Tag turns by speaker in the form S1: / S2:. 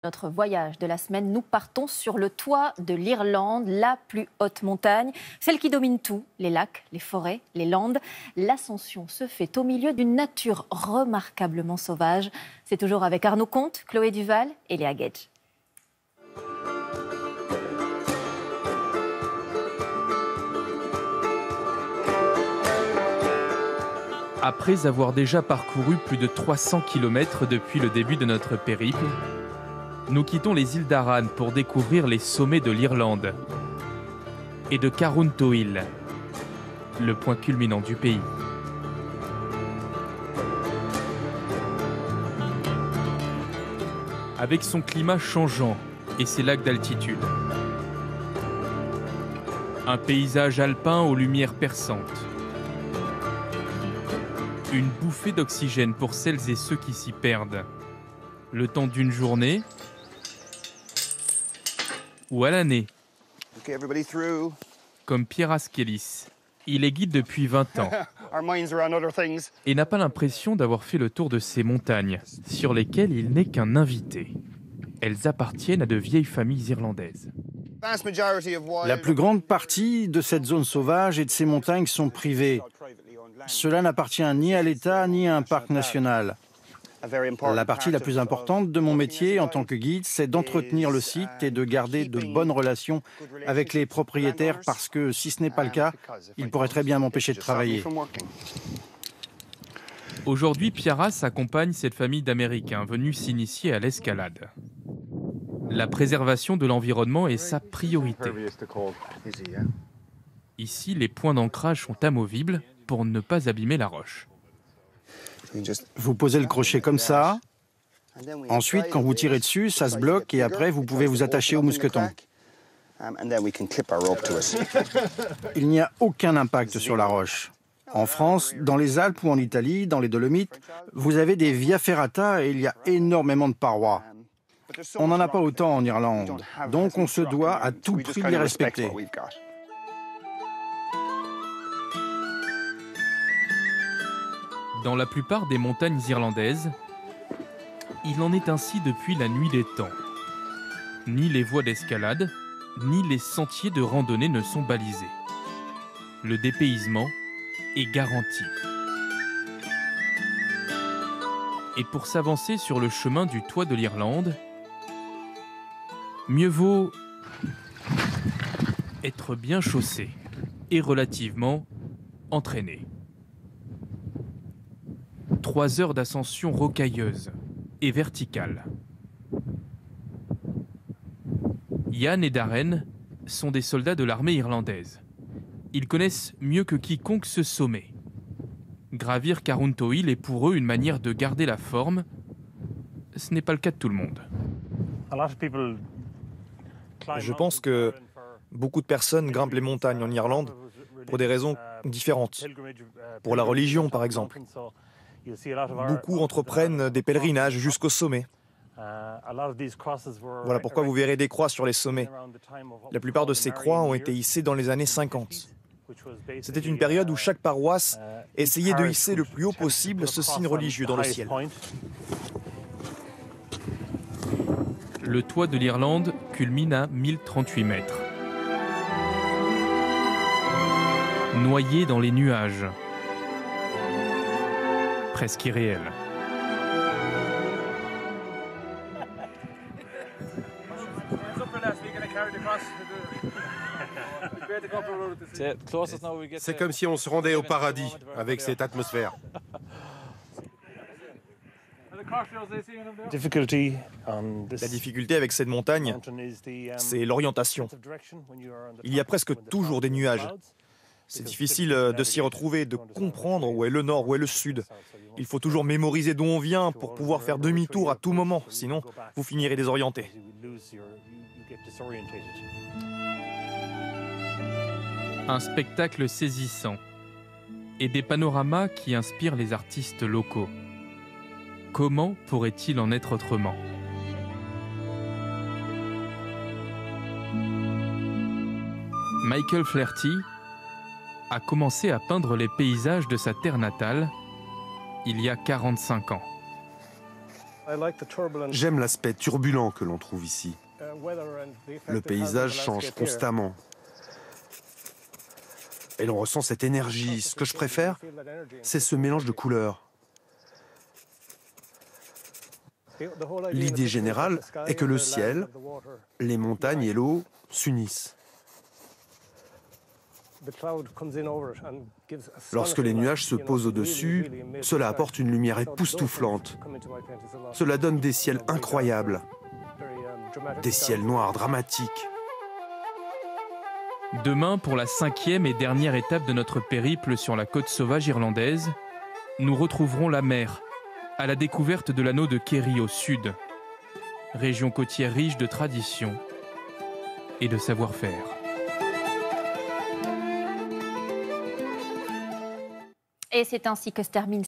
S1: Notre voyage de la semaine, nous partons sur le toit de l'Irlande, la plus haute montagne, celle qui domine tout, les lacs, les forêts, les landes. L'ascension se fait au milieu d'une nature remarquablement sauvage. C'est toujours avec Arnaud Comte, Chloé Duval et Léa Gage.
S2: Après avoir déjà parcouru plus de 300 km depuis le début de notre périple, nous quittons les îles d'Arran pour découvrir les sommets de l'Irlande et de Carrauntoohil, le point culminant du pays. Avec son climat changeant et ses lacs d'altitude. Un paysage alpin aux lumières perçantes. Une bouffée d'oxygène pour celles et ceux qui s'y perdent. Le temps d'une journée ou à l'année. Comme Pierre Askelis. Il est guide depuis 20 ans et n'a pas l'impression d'avoir fait le tour de ces montagnes, sur lesquelles il n'est qu'un invité. Elles appartiennent à de vieilles familles irlandaises.
S3: La plus grande partie de cette zone sauvage et de ces montagnes sont privées. Cela n'appartient ni à l'État ni à un parc national. La partie la plus importante de mon métier en tant que guide, c'est d'entretenir le site et de garder de bonnes relations avec les propriétaires parce que si ce n'est pas le cas, ils pourraient très bien m'empêcher de travailler.
S2: Aujourd'hui, Piaras accompagne cette famille d'Américains venus s'initier à l'escalade. La préservation de l'environnement est sa priorité. Ici, les points d'ancrage sont amovibles pour ne pas abîmer la roche.
S3: Vous posez le crochet comme ça. Ensuite, quand vous tirez dessus, ça se bloque et après, vous pouvez vous attacher au mousqueton. Il n'y a aucun impact sur la roche. En France, dans les Alpes ou en Italie, dans les Dolomites, vous avez des via ferrata et il y a énormément de parois. On n'en a pas autant en Irlande, donc on se doit à tout prix de les respecter.
S2: Dans la plupart des montagnes irlandaises, il en est ainsi depuis la nuit des temps. Ni les voies d'escalade, ni les sentiers de randonnée ne sont balisés. Le dépaysement est garanti. Et pour s'avancer sur le chemin du toit de l'Irlande, mieux vaut être bien chaussé et relativement entraîné. 3 heures d'ascension rocailleuse et verticale. Yann et Darren sont des soldats de l'armée irlandaise. Ils connaissent mieux que quiconque ce sommet. Gravir Carrauntoohil est pour eux une manière de garder la forme. Ce n'est pas le cas de tout le monde.
S4: Je pense que beaucoup de personnes grimpent les montagnes en Irlande pour des raisons différentes. Pour la religion, par exemple. Beaucoup entreprennent des pèlerinages jusqu'au sommet. Voilà pourquoi vous verrez des croix sur les sommets. La plupart de ces croix ont été hissées dans les années 50. C'était une période où chaque paroisse essayait de hisser le plus haut possible ce signe religieux dans le ciel.
S2: Le toit de l'Irlande culmine à 1038 mètres. Noyé dans les nuages. Presque irréel.
S5: C'est comme si on se rendait au paradis avec cette atmosphère.
S4: La difficulté avec cette montagne, c'est l'orientation. Il y a presque toujours des nuages. C'est difficile de s'y retrouver, de comprendre où est le nord, où est le sud. Il faut toujours mémoriser d'où on vient pour pouvoir faire demi-tour à tout moment, sinon vous finirez désorienté.
S2: Un spectacle saisissant et des panoramas qui inspirent les artistes locaux. Comment pourrait-il en être autrement ? Michael Flaherty a commencé à peindre les paysages de sa terre natale il y a 45 ans.
S5: J'aime l'aspect turbulent que l'on trouve ici. Le paysage change constamment. Et l'on ressent cette énergie. Ce que je préfère, c'est ce mélange de couleurs. L'idée générale est que le ciel, les montagnes et l'eau s'unissent. Lorsque les nuages se posent au-dessus, cela apporte une lumière époustouflante. Cela donne des ciels incroyables, des ciels noirs dramatiques.
S2: Demain, pour la 5e et dernière étape de notre périple sur la côte sauvage irlandaise, nous retrouverons la mer, à la découverte de l'anneau de Kerry au sud, région côtière riche de traditions et de savoir-faire.
S1: Et c'est ainsi que se termine